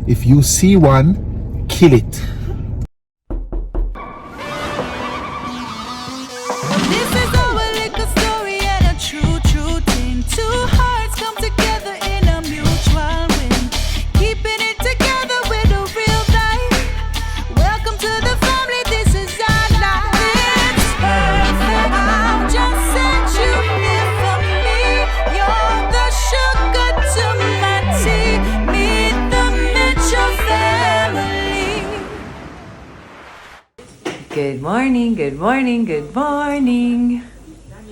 If you see one, kill it. This is our little story and a true, true thing. Two hearts come together in a mutual win. Keeping it together with a real life. Welcome to the family, this is our life. It's perfect. I've just sent you here for me. You're the sugar to my tea. Meet the Mitchell family. Good morning, good morning, good morning.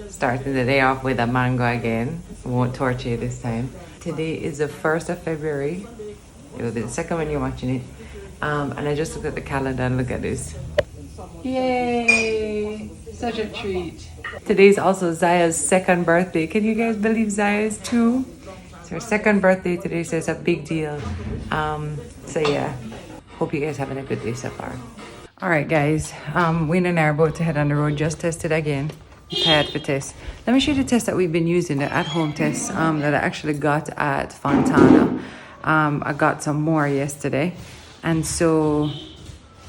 Starting the day off with a mango again. Won't torture you this time. Today is the 1st of February. It will be the second when you're watching it. And I just looked at the calendar and look at this. Yay! Such a treat. Today is also Zaia's second birthday. Can you guys believe Zaia is 2? It's her second birthday today, so it's a big deal. So yeah, hope you guys having a good day so far. All right, guys. Wayne and I are about to head on the road. Just tested again. Tired for test. Let me show you the test that we've been using, the at-home test that I actually got at Fontana. I got some more yesterday, and so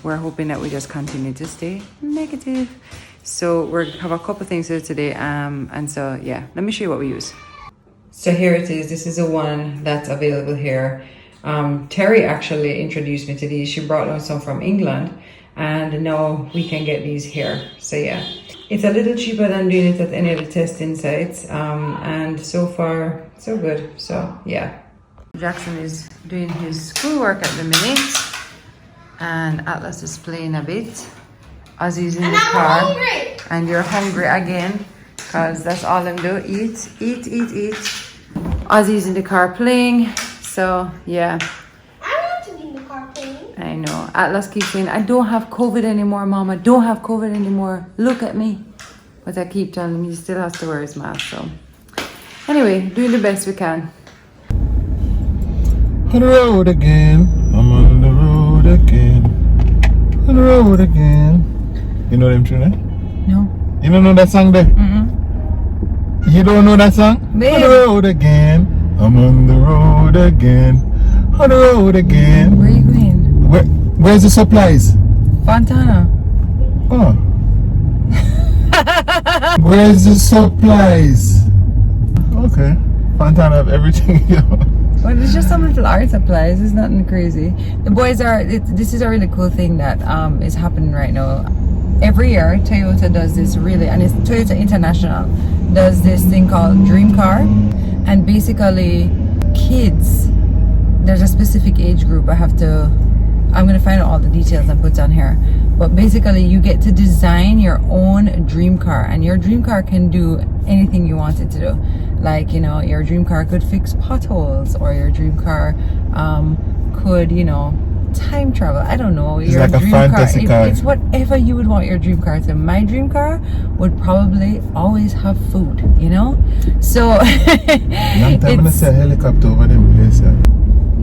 we're hoping that we just continue to stay negative. So we have a couple things here today, and so yeah, let me show you what we use. So here it is. This is the one that's available here. Terrie actually introduced me to these. She brought on some from England, and now we can get these here. So yeah, it's a little cheaper than doing it at any of the testing sites, and so far so good. So yeah, Jackson is doing his schoolwork at the minute, and Atlas is playing a bit. Ozzy's in the car, hungry. And you're hungry again, because that's all them do. Eat, eat, eat, eat. Ozzy's in the car playing. So yeah, I want to be in the car playing. I know. Atlas keeps saying, I don't have COVID anymore, Mom. I don't have COVID anymore. Look at me. But I keep telling him he still has to wear his mask. So anyway, doing the best we can. On the road again. I'm on the road again. On the road again. You know them tune, eh? No. You don't know that song there? You don't know that song? Babe. On the road again. I'm on the road again. On the road again. Where are you going? Where's the supplies? Fontana. Oh. Where's the supplies? Okay. Fontana have everything. Well, it's just some little art supplies. It's nothing crazy. The boys are. This is a really cool thing that is happening right now. Every year, Toyota does this really, and it's Toyota International does this thing called Dream Car, and basically, kids. There's a specific age group. I'm gonna find out all the details and put on here. But basically, you get to design your own dream car, and your dream car can do anything you want it to do. Like, you know, your dream car could fix potholes, or your dream car could, you know, time travel. I don't know. It's your like a dream fantasy car. It's whatever you would want your dream car to. My dream car would probably always have food, you know? So Long time I'm gonna see a helicopter over them place.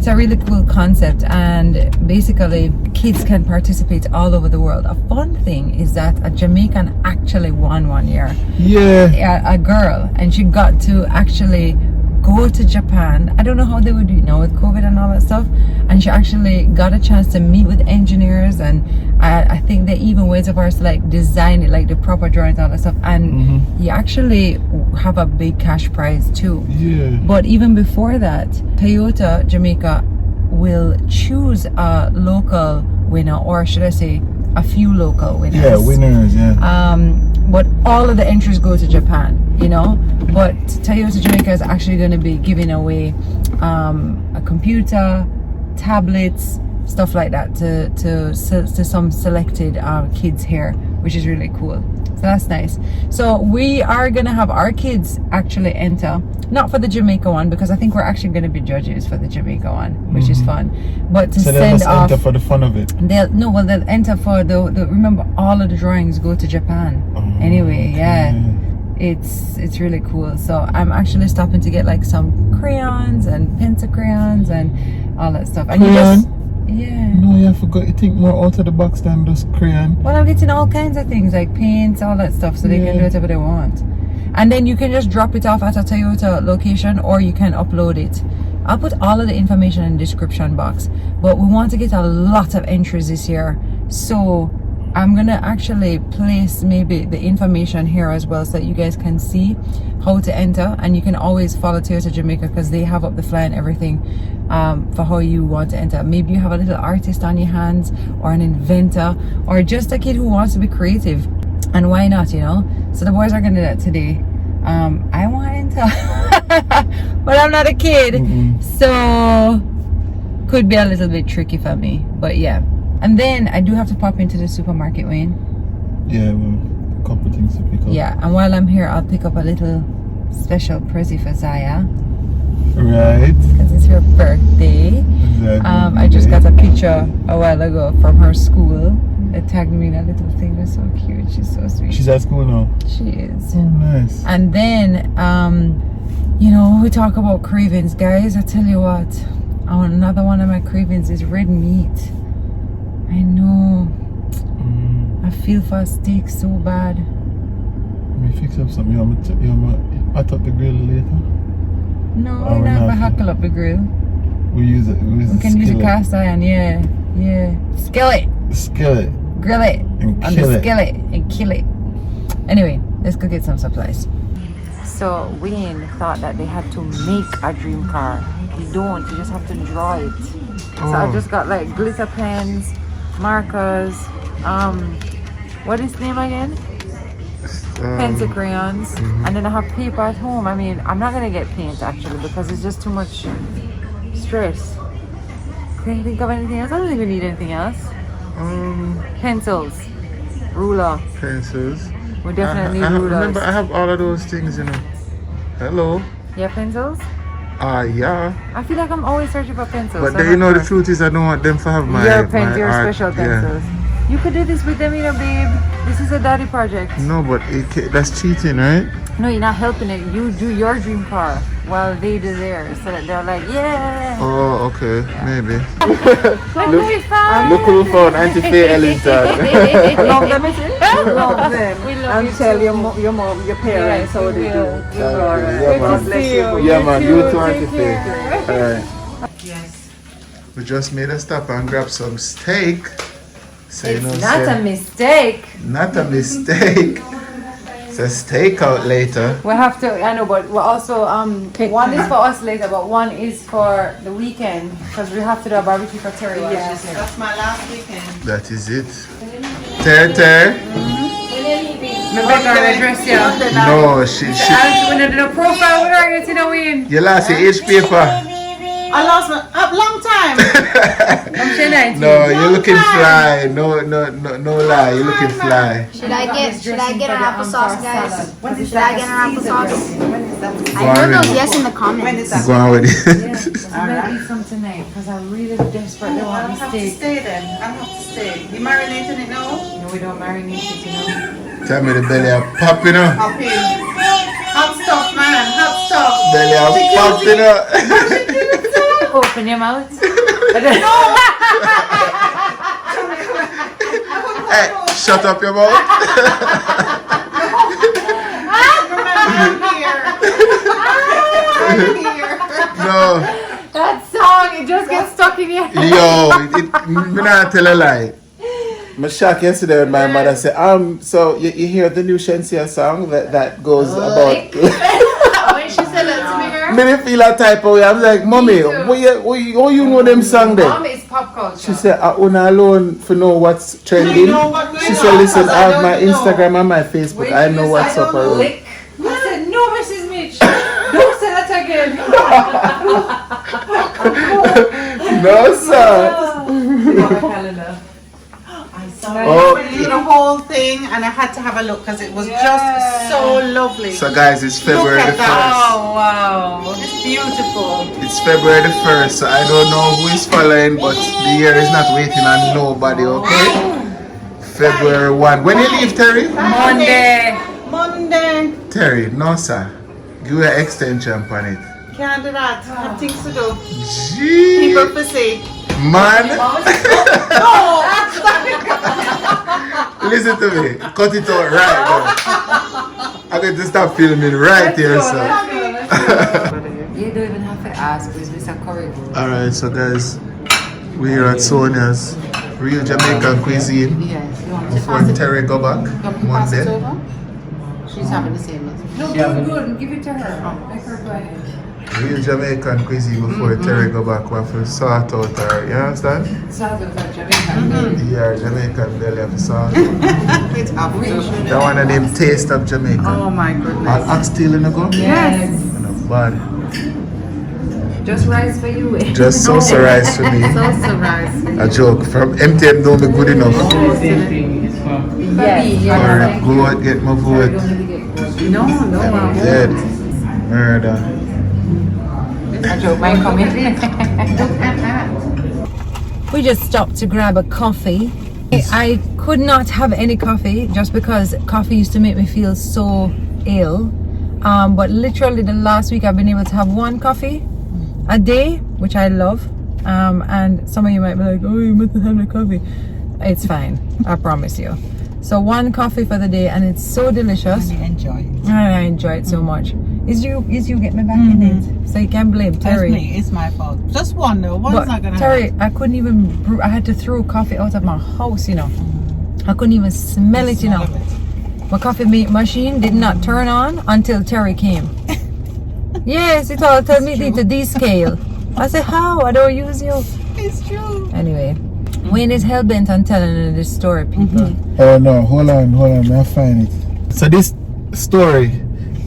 it's a really cool concept, and basically kids can participate all over the world. A fun thing is that a Jamaican actually won one year. Yeah. A girl, and she got to actually go to Japan. I don't know how they would do it now with COVID and all that stuff, and she actually got a chance to meet with engineers, and I think they even went so far as to like design it, like the proper drawings and all that stuff, and you actually have a big cash prize too. Yeah. But even before that, Toyota Jamaica will choose a local winner, or should I say a few local winners. Yeah, winners, yeah. But all of the entries go to Japan, you know. But Toyota Jamaica is actually going to be giving away a computer, tablets, stuff like that to some selected kids here, which is really cool. So that's nice. So we are going to have our kids actually enter, not for the Jamaica one, because I think we're actually going to be judges for the Jamaica one, which is fun. But to so send they off, enter for the fun of it. they'll enter for the remember, all of the drawings go to Japan. Anyway, okay. Yeah. It's really cool. So I'm actually stopping to get like some crayons and pencil crayons and all that stuff. And Crayon? yeah. No, you forgot to think more out of the box than just crayon. Well, I'm getting all kinds of things like paints, all that stuff, so they can do whatever they want. And then you can just drop it off at a Toyota location, or you can upload it. I'll put all of the information in the description box. but we want to get a lot of entries this year. So I'm gonna actually place maybe the information here as well, so that you guys can see how to enter, and you can always follow Toyota Jamaica because they have up the fly and everything for how you want to enter. Maybe you have a little artist on your hands, or an inventor, or just a kid who wants to be creative, and why not, you know? So the boys are gonna do that today. I want to enter but I'm not a kid, so could be a little bit tricky for me, but yeah. And then I do have to pop into the supermarket, Wayne. Yeah, well, a couple of things to pick up. Yeah, and while I'm here, I'll pick up a little special present for Zaia. Right. Because it's her birthday. Exactly. I just got a picture a while ago from her school. It tagged me in a little thing. That's so cute. She's so sweet. She's at school now. She is. Oh, nice. And then, you know, we talk about cravings, guys. I tell you what, another one of my cravings is red meat. I know. I feel for a steak so bad. Let me fix up something. I thought the grill later. No, Oh, we we're don't have not. to hackle up the grill. We use it. We can use a cast iron, yeah. Skillet. Skillet. Grill it And on kill the it. skillet and kill it. Anyway, let's go get some supplies. So Wayne thought that they had to make a dream car. You don't, you just have to draw it. So I just got like glitter pens, markers, what is the name again? Pencil crayons, and then I have paper at home. I mean, I'm not gonna get paint actually because it's just too much stress. Can you think of anything else? I don't even need anything else. Pencils, ruler. Pencils. We definitely need rulers. Remember, I have all of those things, you know. Hello. Yeah, pencils. Yeah. I feel like I'm always searching for pencils. But so then, I'm you know, not the sure. truth is I don't want them to have my Your art. special Yeah. pencils. You could do this with them, you know, babe. This is a daddy project. No, but that's cheating, right? No, you're not helping it. You do your dream car while they do theirs, so that they're like, yeah. Oh, okay. Maybe. Look who found Auntie Ellington. Love them, is it? Love them. We love And you tell too. your mom, your parents Yes, how we they will. do. We will. Alright. God bless you. Yeah, man. You too, Take Auntie care. Alright. Yes. We just made a stop and grabbed some steak. So, you know, It's not say- a mistake. Not a mistake. It's a steak out later. We have to, I know, but we're also, one is for us later, but one is for the weekend, because we have to do a barbecue for Terrie. Yes, that's my last weekend. That is it. Terrie. My better address, yeah. No, she. And when I did a profile with her, you know, Wayne. You lost your age paper. I lost my long time. I'm saying No, you're looking fly. No lie. You're looking fly. Should I get an applesauce, guys? Should I get an applesauce? Go I on heard with those it. yes in the When comments. is that? Go on with it. I'm gonna eat some tonight because I really desperately I'll want have the to steak. stay then. I'll have to stay. You marinating it now? No, we don't marinate it, you know. Tell me the belly are popping up. Happy. Hot stuff, man. Hot stuff. Belly are popping up. Open your mouth. Hey, shut up your mouth. I'm here. No. That song, it just gets stuck in your head. Yo, me not tell a lie. I shocked yesterday when my mother said, so you hear the new Shensia song that goes about. When she said that to me, girl. Me didn't feel that type of way. I was like, Mommy, how you know them song then? Mom is pop culture. She said, I wanna alone for know what's trending. know what She going said, on, listen, because I I have my don't know." Instagram and my Facebook. I know what's up around. Lick. I said, no, Mrs. Mitch. Don't say that again. No, sir. Calendar. Oh, I did the whole thing and I had to have a look because it was just so lovely. so guys, it's Look February the at that. 1st. Oh, wow. It's beautiful. It's February the 1st, so I don't know who is following, but the year is not waiting on nobody, okay? February 1. When you leave, Terrie? Monday. Monday. Terrie, no, sir. Give you an extension on it. Can't do that. I have things to do. Gee, People for see. man. Listen to me. Cut it out right now. I'm going to stop filming right here, sir. You don't even have to ask. It's a curry. Alright, so guys, We're here at Sonia's real Jamaican cuisine. Yes. You want me to Before pass it? Terrie go back You want me to pass it Monday. over? She's having the same as No, good. Give it to her. Let her go ahead. Real Jamaican cuisine before Terrie go back. We have to sort out her, you understand? South of Jamaica. Yeah, Jamaican belly have to sort out. It's up to. That one of them taste of Jamaica. Oh my All goodness. oxtail in the go? Yes. Not bad. Just rice for you. Just salsa rice for me. Salsa rice. A joke. From MTM don't be good enough. Yes. Alright, go out, get my vote. No, no, I'm dead. Murder. A joke might come in. We just stopped to grab a coffee. I could not have any coffee just because coffee used to make me feel so ill. But literally the last week I've been able to have one coffee a day, which I love. And some of you might be like, oh, you must have had a coffee. It's fine, I promise you. So one coffee for the day, and it's so delicious. You enjoy it. And I enjoy it so much. Is you get me back in it, so you can blame That's Terrie. me. It's my fault. Just one though. One's But not gonna Terrie, I couldn't even brew. I had to throw coffee out of my house, you know. I couldn't even smell it, you know. My coffee machine did not turn on until Terrie came. Yes, it all told me to descale. I said, how? I don't use you. It's true. Anyway, Wayne is hell bent on telling this story, people. Oh no, hold on, I'll find it. So this story,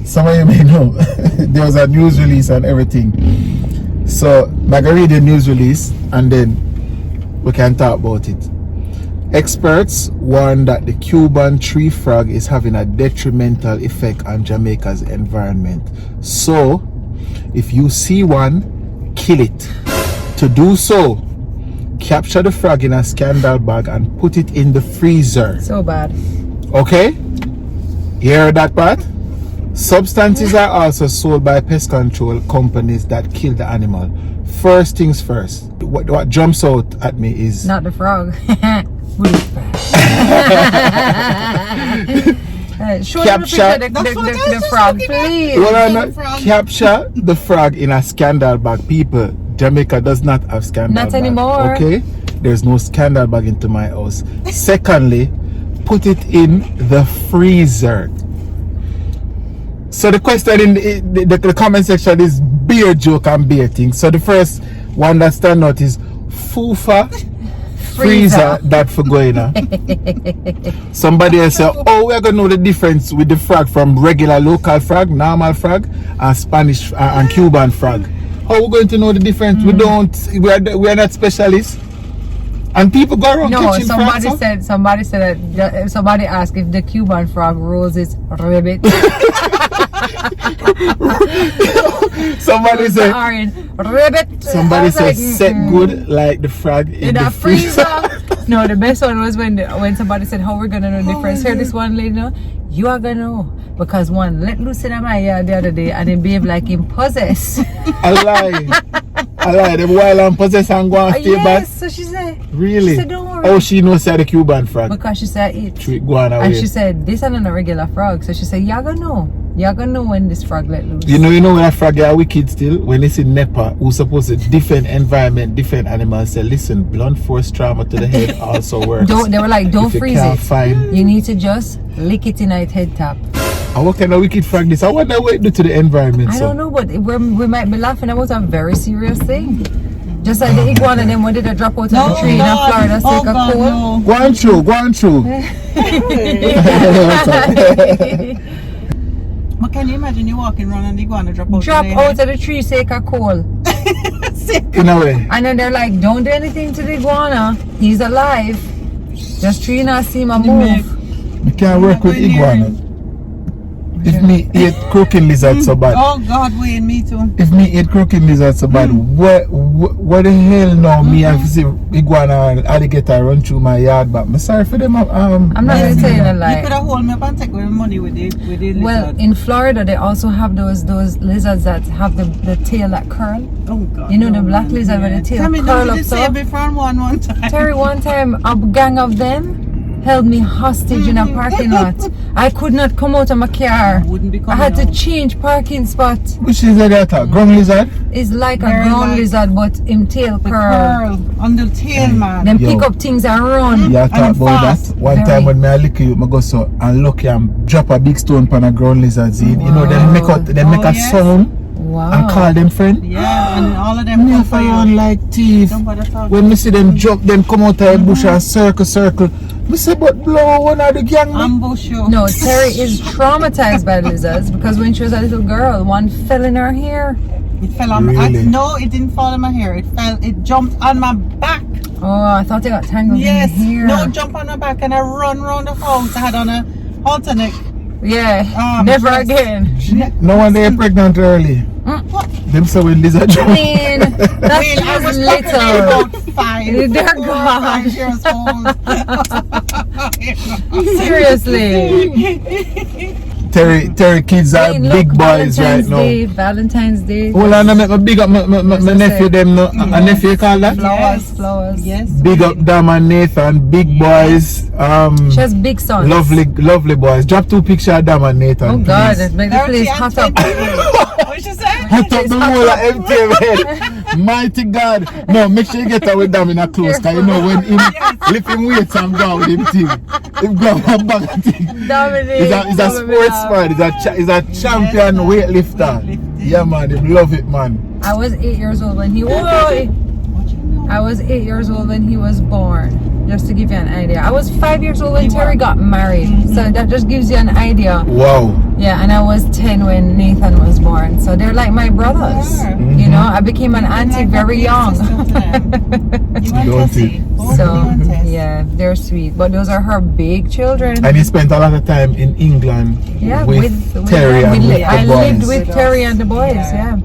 some of you may know, there was a news release and everything. So I'm gonna read the news release and then we can talk about it. Experts warn that the Cuban tree frog is having a detrimental effect on Jamaica's environment. So, if you see one, kill it. To do so, capture the frog in a scandal bag and put it in the freezer. So bad. Okay? You hear that part? Substances are also sold by pest control companies that kill the animal. First things first. What jumps out at me is Not the frog. Capture the frog, please. capture the frog in a scandal bag. People, Jamaica does not have scandal Not bag. anymore. Okay? There's no scandal bag into my house. Secondly, put it in the freezer. So the question in the comment section is beer joke and beer thing. So the first one that stand out is Fufa freezer that for going on. Somebody else say, oh, we're gonna know the difference with the frog from regular local frog, normal frog, and Spanish and Cuban frog. How we going to know the difference? We are not specialists. And people go around catching frogs. Somebody asked if the Cuban frog rolls its ribbit. Somebody said ribbit. Somebody said set good like the frog in the freezer. No, the best one was when somebody said, how we're gonna know the difference. Hear this one lady now? You are gonna know. Because one let loose in my yard the other day and it behaved like him possessed. I lie. Them while I'm possessed and go and stay back. Yes, so she said. Really? She said, don't worry. Oh, she knows the Cuban frog. Because she said it. Go on away. And she said, this is not a regular frog. So she said, you're gonna know. You're gonna know when this frog let loose. You know when a frog are wicked still? When they see NEPA, who's supposed to defend environment, defend animals, say, listen, blunt force trauma to the head also works. They were like, don't freeze it. Find... You need to just lick it in its head top. And what kind of wicked frog this? I wonder what it do to the environment. I don't know, but we might be laughing about a very serious thing. Just like the iguana, then when did they drop out of the tree in Florida, so take a cold? Go on through. But can you imagine you walking around and the iguana drop out of the tree, take a cold. In a way. And then they're like, don't do anything to the iguana. He's alive. Just try not see him move. You can't work with iguana. If me eat croaking lizard so bad. Oh God, Wayne, me too. If me eat croaking lizard so bad, what the hell now me have to see iguana and alligator run through my yard, but I'm sorry for them. I'm not going to tell you a lie. You could have hold me up and take away money with the lizard. Well, in Florida they also have those lizards that have the tail that curl. Oh God. You know the black lizard with the tail Tami, curl up so. Tell me, one time. Terrie, one time a gang of them held me hostage in a parking lot. I could not come out of my car. I had to change parking spot. Which is that? Ground lizard? It's like a ground lizard, but him tail curl. Curl on the tail, man. Them Yo. pick up things and run. Yeah, talk about fast. that. One Very. time when I lick you, I go so and look and drop a big stone on a ground lizard seed. You know, they make a yes. sound Wow. and call them friend. Yeah, and all of them Me come have for you. run like thief. Don't bother talking. When me see them jump, them come out of the bush and circle. Me say, but blow one of the gang. man. Ambush you. No, Terrie is traumatized by lizards because when she was a little girl, one fell in her hair. It fell on Really? no, it didn't fall in my hair. It jumped on my back. Oh, I thought they got tangled Yes. in hair. No, jump on my back and I run round the house. I had on a halter neck. Yeah, never yes. again. No one they pregnant early. What? Them say when lizard I jump. mean, that When I she was was probably little. about 5, Dear 4 or God. 5 years old. Seriously. Terrie kids are Hey, look, big boys right Valentine's now. Day. Hold on, I make my big up my nephew them no. A nephew you call that? Flowers. Yes. Big up Dam and Nathan, big boys. She has big sons. Lovely boys. Drop 2 pictures of Dam and Nathan. Oh God, please. it makes the 30 place and hot up. 20. What you say? Hot up the whole of MTV. Mighty God. No, make sure you get out with Dam in a close, cause you know when him lift him weights and go with him thing. Him go with a bag of thing. He's a sportsman. He's a champion weightlifter. Yeah, man, they love it, man. I was 8 years old when he I was 8 years old when he was born. Just to give you an idea. I was 5 years old when Terrie got married. So that just gives you an idea. Wow. Yeah, and I was 10 when Nathan was born. So they're like my brothers. You know, I became an auntie very young. So yeah, they're sweet. But those are her big children. And he spent a lot of time in England with Terrie and with the I boys. lived with Terrie and the boys, yeah.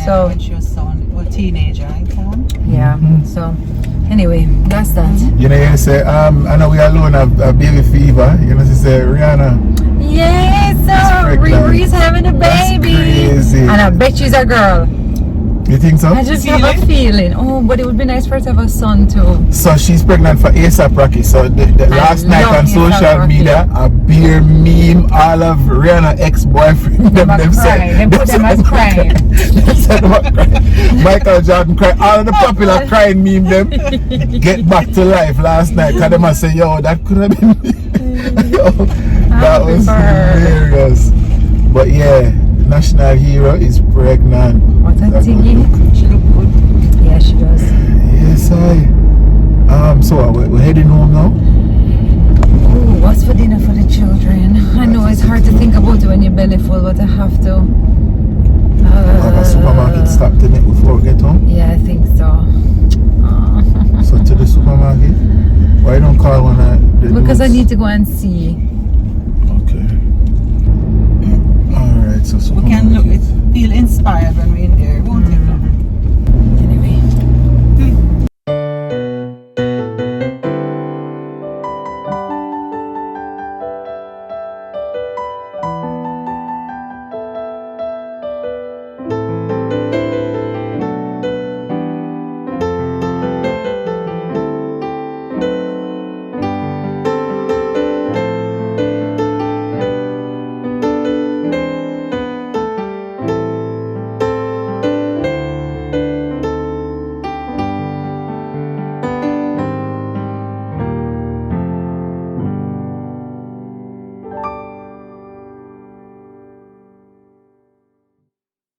So when she was a teenager, I can't. yeah. So anyway, that's that. You know, you say, I know we alone have a baby fever. You know, she say, Rihanna. Yes, so Riri's having a That's baby. crazy. And I bet she's a girl. You think so? I just have a feeling. Oh, but it would be nice for her to have a son too. So she's pregnant for ASAP Rocky. So the last night love on A$AP social Rocky. media, a beer meme, all of Rihanna ex-boyfriend. Them said, They put them as crying. Them said about crying. Michael Jordan cry. All of the popular crying meme them get back to life last night. Cause them say, yo, that could have been me. Yo, that was hilarious. But yeah, national hero is pregnant. What a thingy. She look good. Yeah, she does. Yes, so we're heading home now. Ooh, what's for dinner for the children? I know it's hard to think about it when you're belly full, but I have to. Have a supermarket stop to make before we get home. Yeah, I think so. So to the supermarket. Why don't call one of the Because I dudes? need to go and see. Okay. Alright, so We supermarket. can feel inspired when we're in there.